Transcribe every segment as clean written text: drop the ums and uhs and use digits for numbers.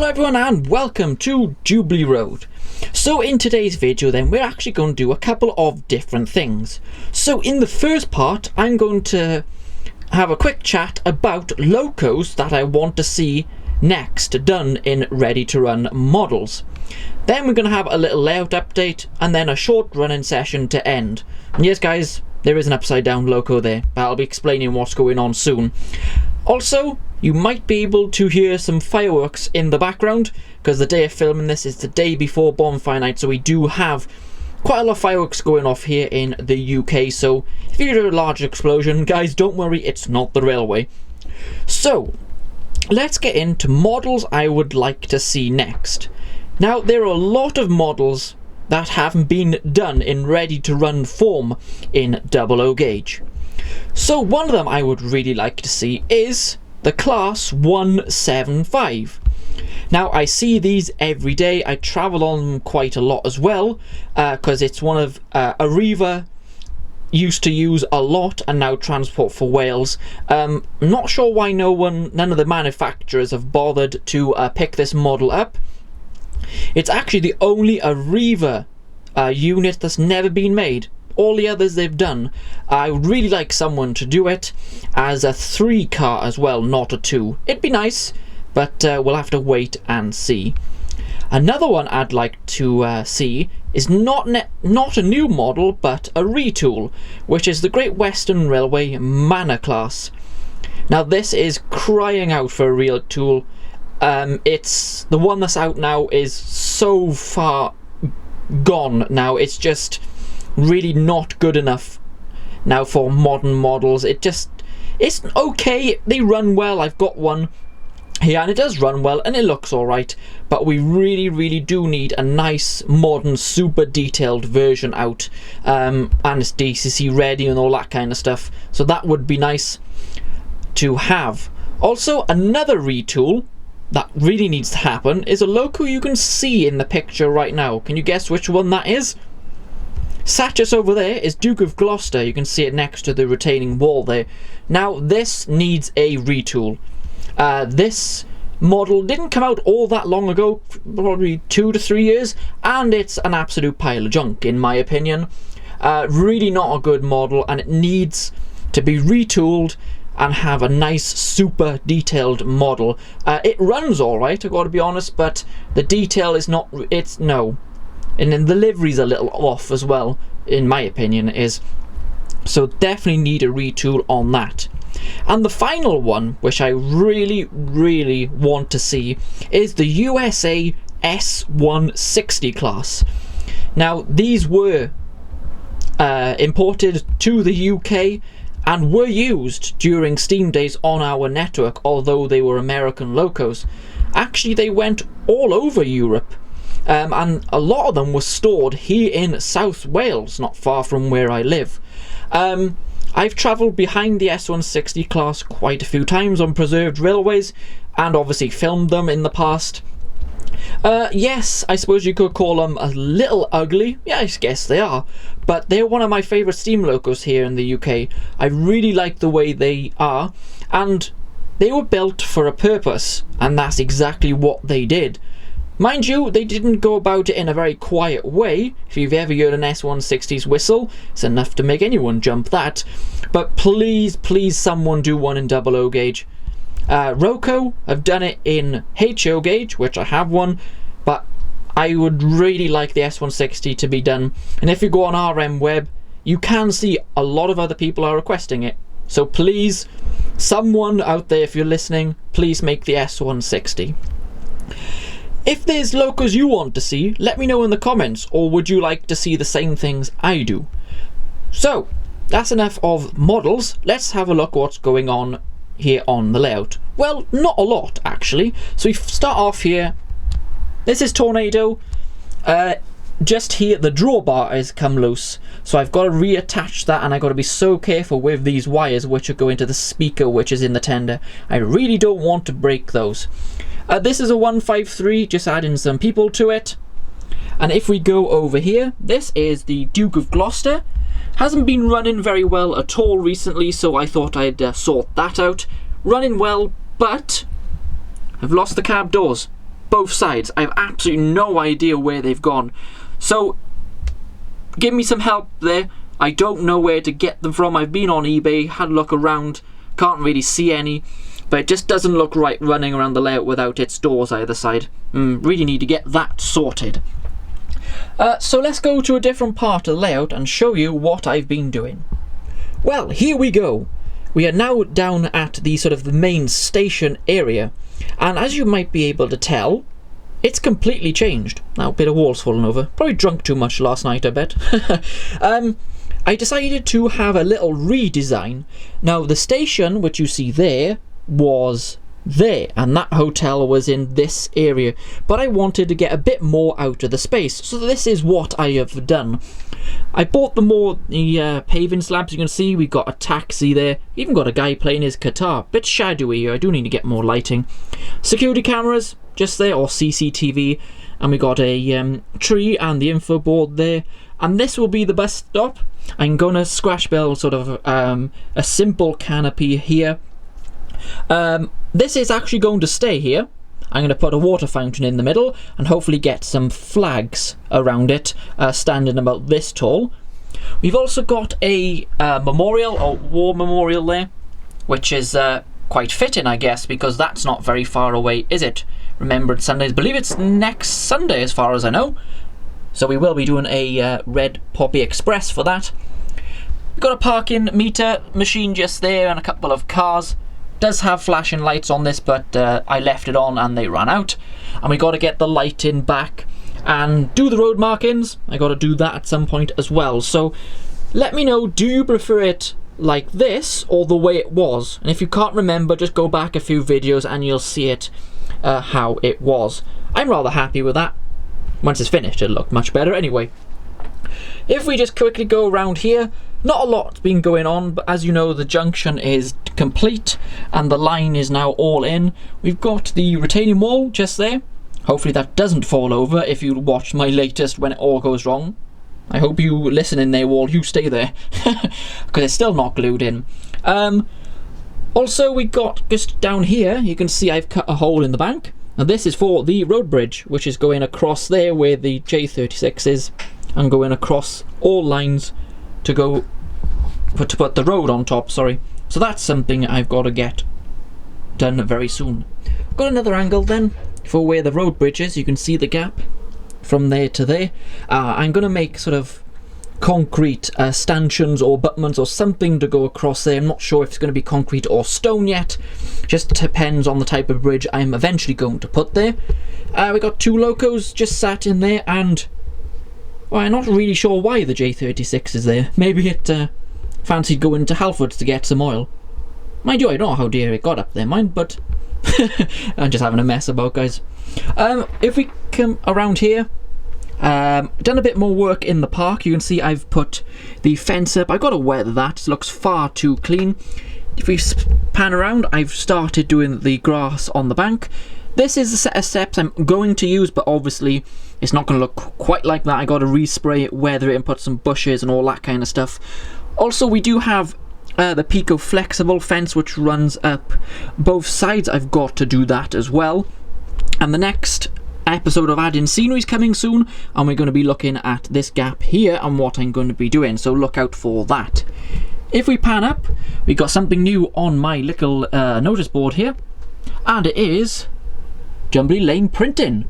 Hello everyone and welcome to Jubilee Road. So in today's video then we're actually going to do a couple of different things. So in the first part I'm going to have a quick chat about locos that I want to see next done in ready to run models. Then we're going to have a little layout update and then a short running session to end. And yes guys, there is an upside down loco there, but I'll be explaining what's going on soon. Also, you might be able to hear some fireworks in the background because the day of filming this is the day before bonfire night, so we do have quite a lot of fireworks going off here in the UK. So if you hear a large explosion, guys, don't worry, it's not the railway. So let's get into models I would like to see next. Now there are a lot of models that haven't been done in ready to run form in 00 gauge. So one of them I would really like to see is the class 175. Now I see these every day. I travel on them quite a lot as well because it's one of Arriva used to use a lot and now Transport for Wales. I'm not sure why none of the manufacturers have bothered to pick this model up. It's actually the only Arriva unit that's never been made. All the others they've done. I would really like someone to do it as a 3 car as well, not a 2. It'd be nice, but we'll have to wait and see. Another one I'd like to see is not a new model, but a retool, which is the Great Western Railway Manor class. Now this is crying out for a real tool. It's the one that's out now is so far gone now. It's just really not good enough now for modern models. It's okay, they run well. I've got one here and it does run well and it looks alright, but we really do need a nice modern super detailed version out, and it's DCC ready and all that kind of stuff, so that would be nice to have. Also, another retool that really needs to happen is a loco you can see in the picture right now. Can you guess which one that is? Sat just over there is Duke of Gloucester. You can see it next to the retaining wall there. Now this needs a retool. This model didn't come out all that long ago, probably 2 to 3 years, and it's an absolute pile of junk in my opinion. Really not a good model, and it needs to be retooled and have a nice super detailed model. It runs alright, I've got to be honest, but the detail is not, no. And then the livery's a little off as well, in my opinion it is. So definitely need a retool on that. And the final one, which I really want to see, is the USA S160 class. Now these were imported to the UK and were used during Steam days on our network, although they were American locos. Actually they went all over Europe. And a lot of them were stored here in South Wales, not far from where I live. I've travelled behind the S160 class quite a few times on preserved railways and obviously filmed them in the past. Yes, I suppose you could call them a little ugly. Yeah, I guess they are. But they're one of my favourite steam locos here in the UK. I really like the way they are, and they were built for a purpose, and that's exactly what they did. Mind you, they didn't go about it in a very quiet way. If you've ever heard an S160's whistle, it's enough to make anyone jump that. But please someone do one in 00 gauge. Roco have done it in HO gauge, which I have one, but I would really like the S160 to be done. And if you go on RM Web, you can see a lot of other people are requesting it. So please, someone out there, if you're listening, please make the S160. If there's locos you want to see, let me know in the comments, or would you like to see the same things I do? So, that's enough of models. Let's have a look what's going on here on the layout. Well, not a lot actually. So we start off here. This is Tornado. Just here the drawbar has come loose, so I've got to reattach that, and I've got to be so careful with these wires which are going to the speaker which is in the tender. I really don't want to break those. This is a 153, just adding some people to it. And if we go over here, this is the Duke of Gloucester. Hasn't been running very well at all recently, so I thought I'd sort that out. Running well, but I've lost the cab doors. both sides. I have absolutely no idea where they've gone. So give me some help there. I don't know where to get them from. I've been on eBay, had a look around, can't really see any, but it just doesn't look right running around the layout without its doors either side. Really need to get that sorted. So let's go to a different part of the layout and show you what I've been doing. Well, here we go. We are now down at the sort of the main station area, and as you might be able to tell, it's completely changed. Now, a bit of walls falling over. Probably drunk too much last night, I bet. I decided to have a little redesign. Now, the station, which you see there, was there, and that hotel was in this area, but I wanted to get a bit more out of the space, so this is what I have done. I bought the paving slabs. You can see we got a taxi there, even got a guy playing his guitar. Bit shadowy here, I do need to get more lighting. Security cameras just there, or CCTV, and we got a tree and the info board there, and this will be the bus stop. I'm gonna scratch build sort of a simple canopy here. This is actually going to stay here. I'm going to put a water fountain in the middle and hopefully get some flags around it, standing about this tall. We've also got a memorial, or war memorial there, which is quite fitting, I guess, because that's not very far away, is it? Remembrance Sunday, I believe it's next Sunday as far as I know. So we will be doing a Red Poppy Express for that. We've got a parking meter machine just there and a couple of cars. Does have flashing lights on this, but I left it on and they ran out. And we got to get the lighting back and do the road markings. I got to do that at some point as well. So let me know, do you prefer it like this or the way it was? And if you can't remember, just go back a few videos and you'll see it how it was. I'm rather happy with that. Once it's finished, it'll look much better anyway. If we just quickly go around here, not a lot's been going on, but as you know, the junction is complete and the line is now all in. We've got the retaining wall just there. Hopefully that doesn't fall over if you watch my latest when it all goes wrong. I hope you listen in there, wall, you stay there, because it's still not glued in. Also, we got just down here, you can see I've cut a hole in the bank. Now this is for the road bridge, which is going across there where the J36 is, and going across all lines to go to put the road on top, sorry. So that's something I've got to get done very soon. Got another angle then for where the road bridge is. You can see the gap from there to there. I'm going to make sort of concrete stanchions or abutments or something to go across there. I'm not sure if it's going to be concrete or stone yet. Just depends on the type of bridge I'm eventually going to put there. We got two locos just sat in there, and well, I'm not really sure why the J36 is there. Maybe it fancied going to Halfords to get some oil. Mind you, I don't know how dear it got up there, mind, but I'm just having a mess about, guys. If we come around here, done a bit more work in the park. You can see I've put the fence up. I've got to weather that. It looks far too clean. If we pan around, I've started doing the grass on the bank. This is a set of steps I'm going to use, but obviously it's not going to look quite like that. I got to respray it, weather it, and put some bushes and all that kind of stuff. Also, we do have the Pico flexible fence, which runs up both sides. I've got to do that as well. And the next episode of Adding Scenery is coming soon, and we're going to be looking at this gap here and what I'm going to be doing, so look out for that. If we pan up, we got something new on my little notice board here, and it is Jubilee Lane Printing.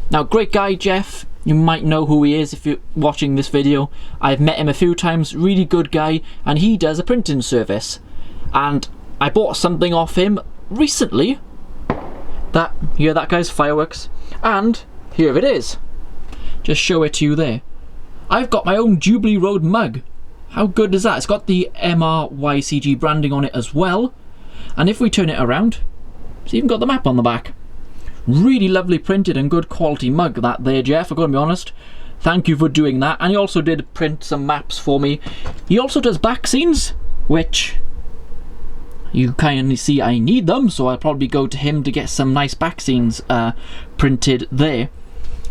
Now, great guy Jeff, you might know who he is if you're watching this video. I've met him a few times, really good guy, and he does a printing service. And I bought something off him recently. Hear that, guys? Fireworks. And here it is. Just show it to you there. I've got my own Jubilee Road mug. How good is that? It's got the MRYCG branding on it as well. And if we turn it around, it's even got the map on the back. Really lovely printed and good quality mug that there, Jeff, I've got to be honest. Thank you for doing that. And he also did print some maps for me. He also does back scenes, which you kindly see I need them, so I'll probably go to him to get some nice back scenes printed there.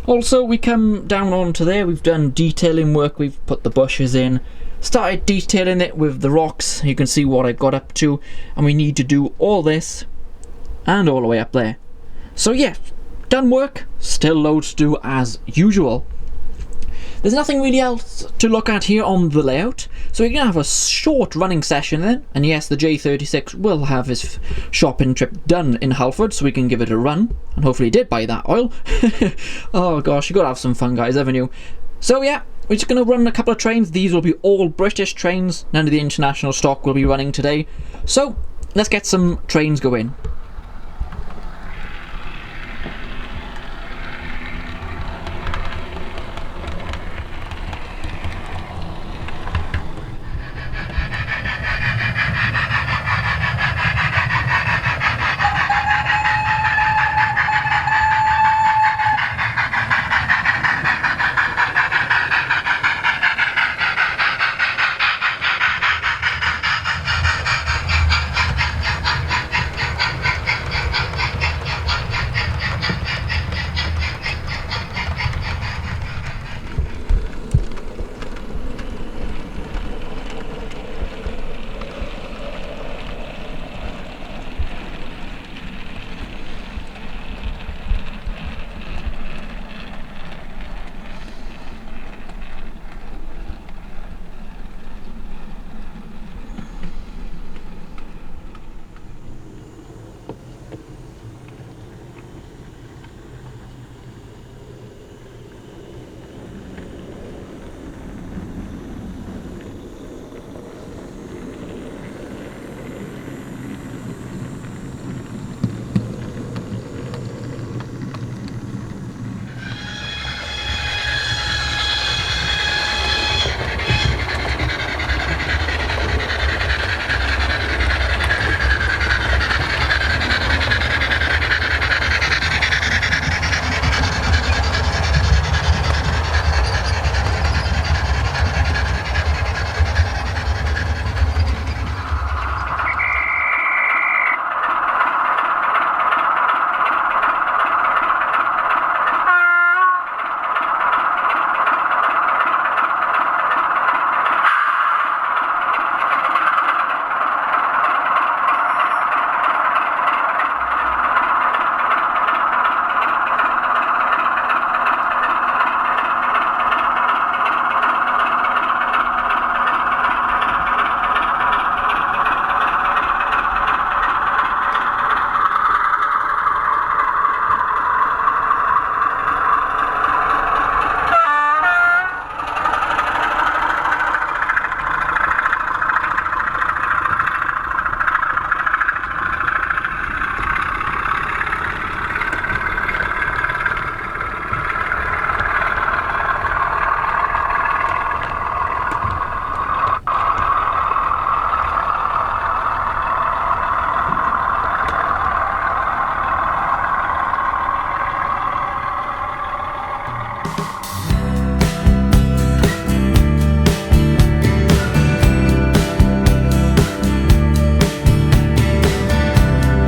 Also, we come down onto there, we've done detailing work, we've put the bushes in, started detailing it with the rocks. You can see what I've got up to, and we need to do all this and all the way up there. So yeah, done work, still loads to do as usual. There's nothing really else to look at here on the layout, so we're going to have a short running session then, and yes, the J36 will have his shopping trip done in Halford, so we can give it a run, and hopefully he did buy that oil. Oh gosh, you got to have some fun, guys, haven't you? So yeah, we're just going to run a couple of trains. These will be all British trains, none of the international stock will be running today, so let's get some trains going.